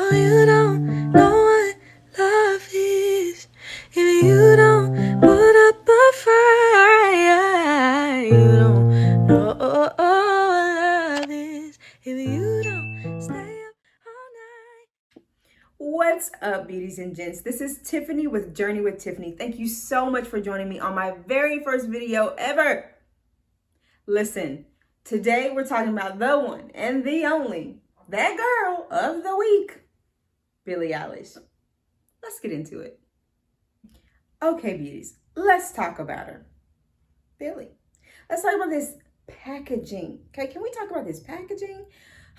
Oh, you don't know what love is if you don't put up a fight. You don't know what love is if you don't stay up all night. What's up, beauties and gents? This is Tiffany with Journey with Tiffany. Thank you so much for joining me on my very first video ever. Listen, today we're talking about the one and the only, that girl of the week, Billy Eilish. Let's get into it. Okay, beauties, let's talk about her. Billy. Let's talk about this packaging. Okay, can we talk about this packaging?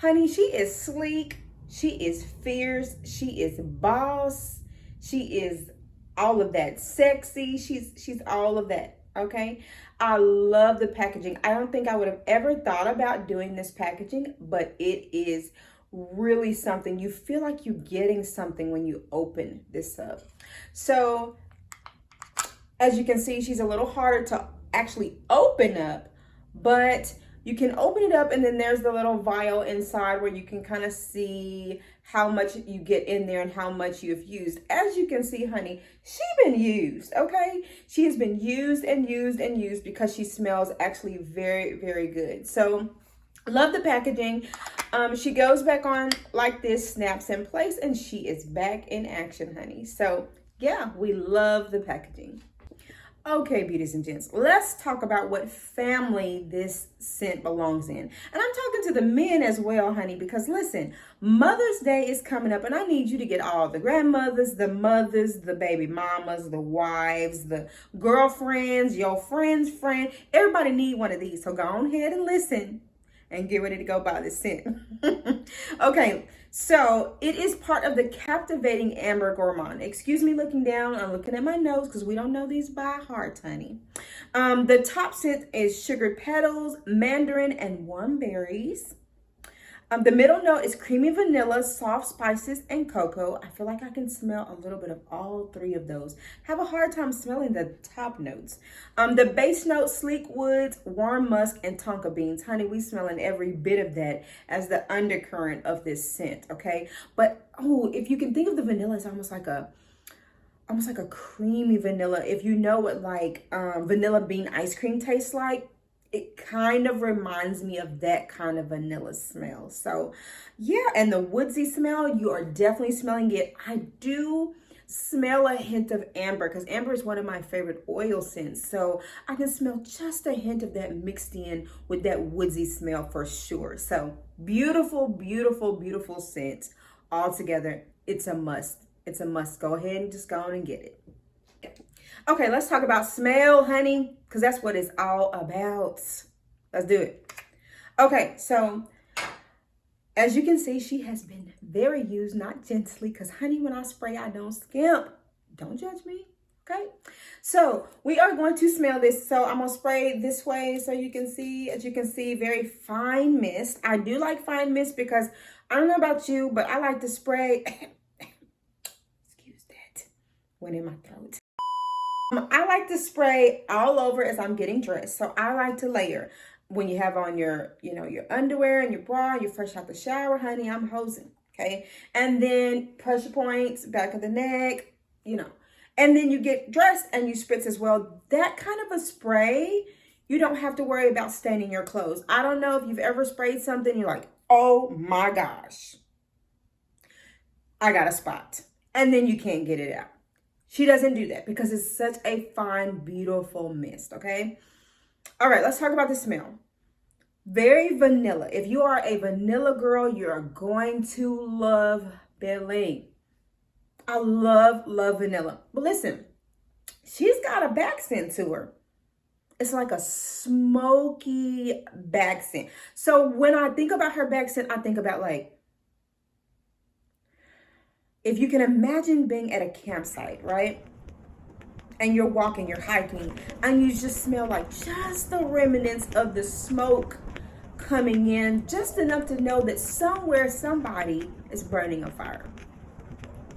Honey, she is sleek. She is fierce. She is boss. She is all of that. Sexy. She's all of that. Okay. I love the packaging. I don't think I would have ever thought about doing this packaging, but it is really something. You feel like you're getting something when you open this up. So as you can see, she's a little harder to actually open up, but you can open it up and then there's the little vial inside where you can kind of see how much you get in there and how much you've used. As you can see, honey, she's been used, okay? She has been used and used and used because she smells actually very, very good. So love the packaging. She goes back on like this, snaps in place, and she is back in action, honey. So yeah, we love the packaging. Okay, beauties and gents, let's talk about what family this scent belongs in. And I'm talking to the men as well, honey, because listen, Mother's Day is coming up and I need you to get all the grandmothers, the mothers, the baby mamas, the wives, the girlfriends, your friend's friend. Everybody need one of these. So go on ahead and listen and get ready to go buy this scent. Okay, so it is part of the captivating Amber Gourmand. Excuse me looking down. I'm looking at my notes because we don't know these by heart, honey. The top scent is sugared petals, mandarin, and warm berries. The middle note is creamy vanilla, soft spices, and cocoa. I feel like I can smell a little bit of all three of those. Have a hard time smelling the top notes. The base note, sleek woods, warm musk, and tonka beans. Honey, we smelling every bit of that as the undercurrent of this scent, okay? But, oh, if you can think of the vanilla, it's almost like a creamy vanilla. If you know what like vanilla bean ice cream tastes like, it kind of reminds me of that kind of vanilla smell. So yeah, and the woodsy smell, you are definitely smelling it. I do smell a hint of amber because amber is one of my favorite oil scents. So I can smell just a hint of that mixed in with that woodsy smell for sure. So beautiful, beautiful, beautiful scent all together. It's a must. It's a must. Go ahead and just go on and get it. Okay, let's talk about smell, honey, because that's what it's all about. Let's do it. Okay, so as you can see, she has been very used, not gently, because honey, when I spray, I don't skimp. Don't judge me, okay? So we are going to smell this. So I'm going to spray this way so you can see, as you can see, very fine mist. I do like fine mist because I don't know about you, but I like to spray. Excuse that. Went in my throat. I like to spray all over as I'm getting dressed. So I like to layer. When you have on your, your underwear and your bra, you're fresh out the shower, honey, I'm hosing, okay? And then pressure points, back of the neck, And then you get dressed and you spritz as well. That kind of a spray, you don't have to worry about staining your clothes. I don't know if you've ever sprayed something, you're like, oh my gosh, I got a spot. And then you can't get it out. She doesn't do that because it's such a fine, beautiful mist, okay? All right, let's talk about the smell. Very vanilla. If you are a vanilla girl, you're going to love Billy. I love vanilla. But listen, she's got a back scent to her. It's like a smoky back scent. So when I think about her back scent, I think about like, if you can imagine being at a campsite, right? And you're walking, you're hiking, and you just smell like just the remnants of the smoke coming in, just enough to know that somewhere somebody is burning a fire.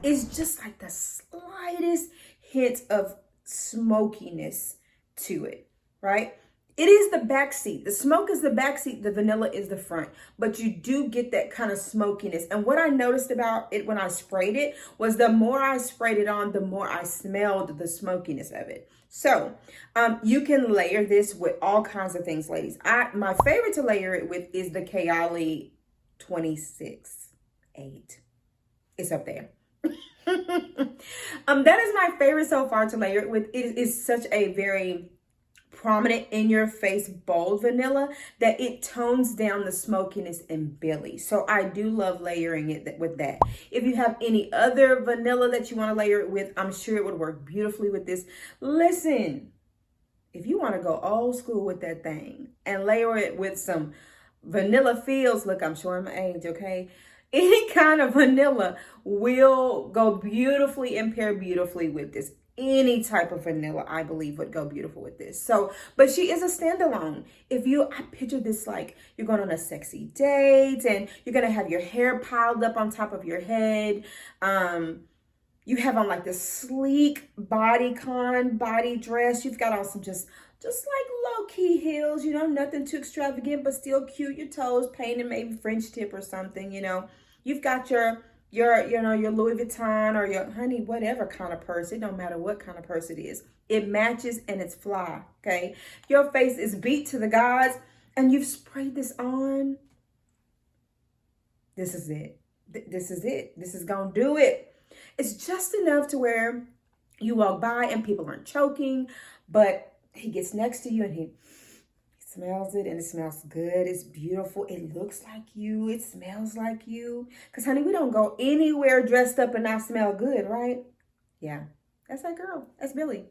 It's just like the slightest hint of smokiness to it, right? It is the back seat. The smoke is the back seat. The vanilla is the front. But you do get that kind of smokiness. And what I noticed about it when I sprayed it was the more I sprayed it on, the more I smelled the smokiness of it. So you can layer this with all kinds of things, ladies. My favorite to layer it with is the Kayali 26.8. It's up there. That is my favorite so far to layer it with. It is such a very prominent in your face bold vanilla that it tones down the smokiness in Billy. So I do love layering it with that. If you have any other vanilla that you want to layer it with, I'm sure it would work beautifully with this. Listen, if you want to go old school with that thing and layer it with some vanilla feels, look, I'm showing my age, okay? Any kind of vanilla will go beautifully and pair beautifully with this. Any type of vanilla, I believe, would go beautiful with this. So, but she is a standalone. I picture this like you're going on a sexy date and you're going to have your hair piled up on top of your head. You have on like this sleek bodycon body dress. You've got on some just like low-key heels, you know, nothing too extravagant, but still cute. Your toes painted, maybe French tip or something, you know. You've got your Louis Vuitton or your honey, whatever kind of purse. It don't matter what kind of purse it is. It matches and it's fly, okay? Your face is beat to the gods and you've sprayed this on. This is it. This is it. This is gonna do it. It's just enough to where you walk by and people aren't choking, but he gets next to you and he smells it and it smells good. It's beautiful. It looks like you. It smells like you. Because, honey, we don't go anywhere dressed up and not smell good, right? Yeah, that's that girl. That's Billy.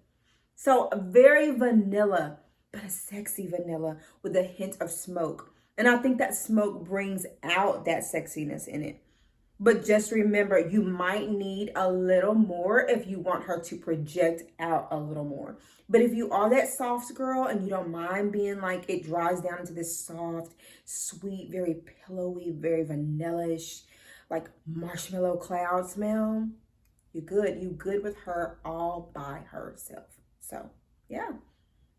So very vanilla, but a sexy vanilla with a hint of smoke. And I think that smoke brings out that sexiness in it. But just remember, you might need a little more if you want her to project out a little more. But if you are that soft girl and you don't mind being like, it dries down into this soft, sweet, very pillowy, very vanilla-ish, like marshmallow cloud smell, you're good. You're good with her all by herself. So, yeah.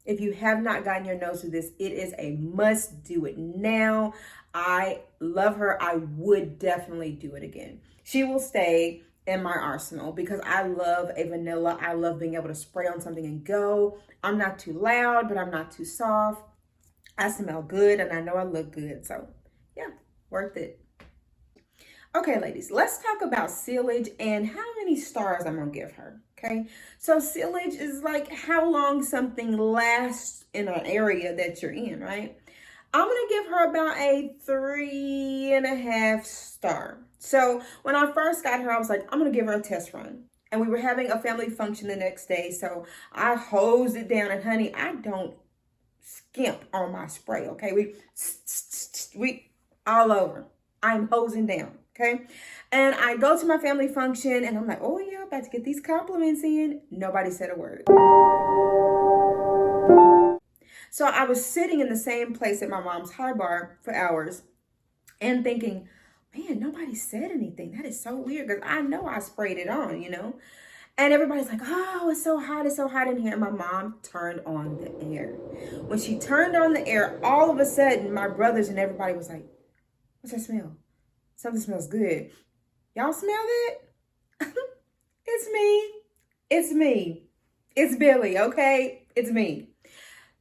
If you have not gotten your nose to this, it is a must. Do it now. I love her. I would definitely do it again. She will stay in my arsenal because I love a vanilla. I love being able to spray on something and go. I'm not too loud, but I'm not too soft. I smell good and I know I look good. So yeah, worth it. Okay, ladies, let's talk about sealage and how many stars I'm gonna give her, okay? So sealage is like how long something lasts in an area that you're in, right? I'm gonna give her about a 3.5 star. So when I first got her, I was like, I'm gonna give her a test run. And we were having a family function the next day, so I hosed it down. And honey, I don't skimp on my spray, okay? We all over. I'm hosing down. Okay. And I go to my family function and I'm like, oh yeah, about to get these compliments in. Nobody said a word. So I was sitting in the same place at my mom's high bar for hours and thinking, man, nobody said anything. That is so weird because I know I sprayed it on, you know. And everybody's like, oh, it's so hot in here. And my mom turned on the air. When she turned on the air, all of a sudden, my brothers and everybody was like, what's that smell? Something smells good. Y'all smell that? It's me. It's me. It's Billy, okay? It's me.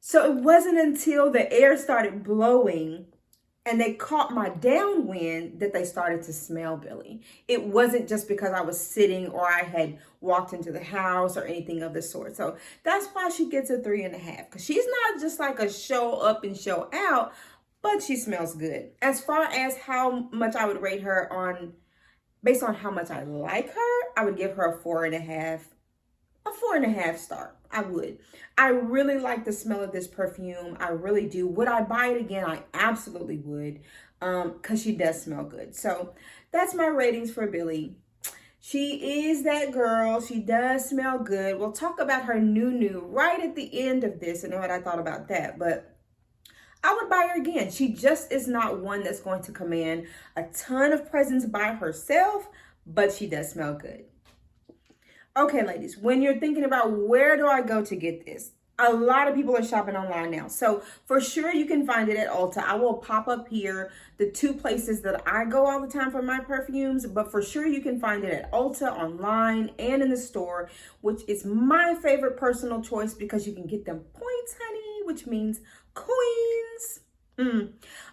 So it wasn't until the air started blowing and they caught my downwind that they started to smell Billy. It wasn't just because I was sitting or I had walked into the house or anything of the sort. So that's why she gets a 3.5. Because she's not just like a show up and show out, but she smells good. As far as how much I would rate her on, based on how much I like her, I would give her a 4.5. A 4.5 star. I would. I really like the smell of this perfume. I really do. Would I buy it again? I absolutely would. Because she does smell good. So that's my ratings for Billy. She is that girl. She does smell good. We'll talk about her new right at the end of this and what I thought about that. But I would buy her again. She just is not one that's going to command a ton of presence by herself, but she does smell good. Okay, ladies, when you're thinking about where do I go to get this, A lot of people are shopping online now. So for sure you can find it at Ulta. I will pop up here the 2 places that I go all the time for my perfumes, but for sure you can find it at Ulta, online, and in the store, which is my favorite personal choice because you can get them points, honey, which means coins.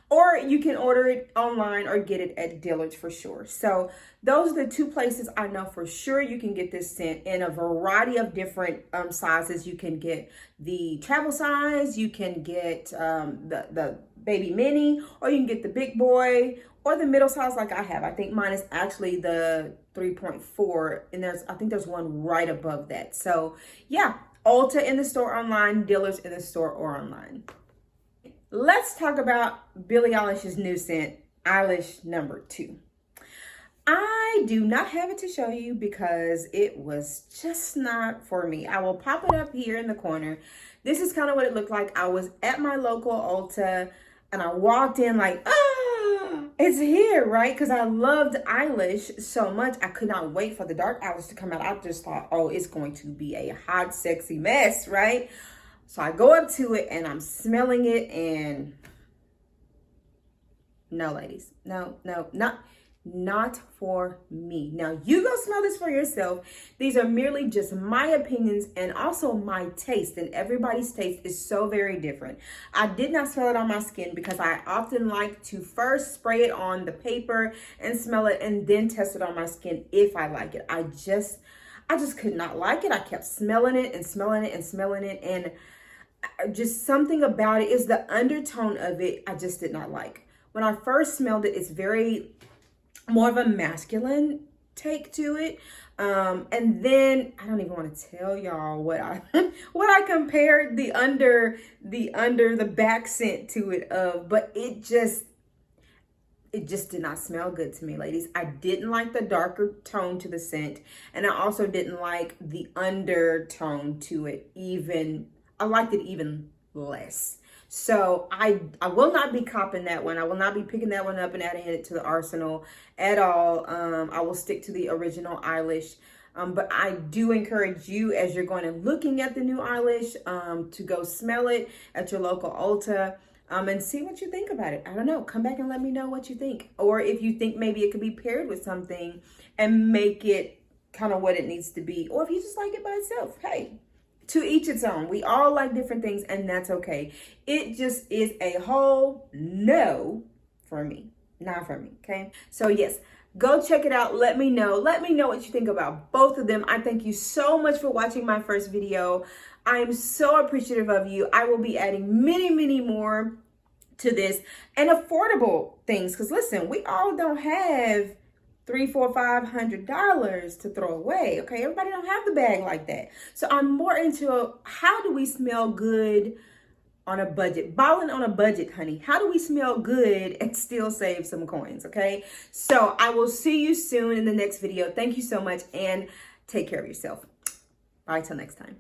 Or you can order it online or get it at Dillard's for sure. So those are the 2 places I know for sure you can get this scent in a variety of different sizes. You can get the travel size, you can get the baby mini, or you can get the big boy or the middle size like I have. I think mine is actually the 3.4, and I think there's one right above that. So yeah, Ulta in the store, online, Dillard's in the store or online. Let's talk about Billy Eilish's new scent, Eilish No. 2. I do not have it to show you because it was just not for me. I will pop it up here in the corner. This is kind of what it looked like. I was at my local Ulta and I walked in like, it's here, right? Because I loved Eilish so much. I could not wait for the dark Eilish to come out. I just thought, oh, it's going to be a hot, sexy mess, right? So I go up to it and I'm smelling it, and no, ladies, no, not for me. Now you go smell this for yourself. These are merely just my opinions and also my taste, and everybody's taste is so very different. I did not smell it on my skin because I often like to first spray it on the paper and smell it and then test it on my skin if I like it. I just could not like it. I kept smelling it and smelling it and smelling it, and just something about it is the undertone of it I just did not like. When I first smelled it, it's very more of a masculine take to it. And then I don't even want to tell y'all what I what I compared the back scent to it of, but it just did not smell good to me, ladies. I didn't like the darker tone to the scent, and I also didn't like the undertone to it even. I liked it even less. So I will not be copping that one. I will not be picking that one up and adding it to the arsenal at all. I will stick to the original Eilish. But I do encourage you, as you're going and looking at the new Eilish, to go smell it at your local Ulta. And see what you think about it. I don't know. Come back and let me know what you think. Or if you think maybe it could be paired with something and make it kind of what it needs to be. Or if you just like it by itself. Hey, to each its own. We all like different things, and that's okay. It just is a whole no for me. Not for me, okay? So yes, go check it out. Let me know. Let me know what you think about both of them. I thank you so much for watching my first video. I am so appreciative of you. I will be adding many, many more to this, and affordable things. Because listen, we all don't have $300, $400, $500 to throw away. Okay, everybody don't have the bag like that. So I'm more into how do we smell good on a budget, balling on a budget, honey. How do we smell good and still save some coins? Okay, so I will see you soon in the next video. Thank you so much, and take care of yourself. Bye till next time.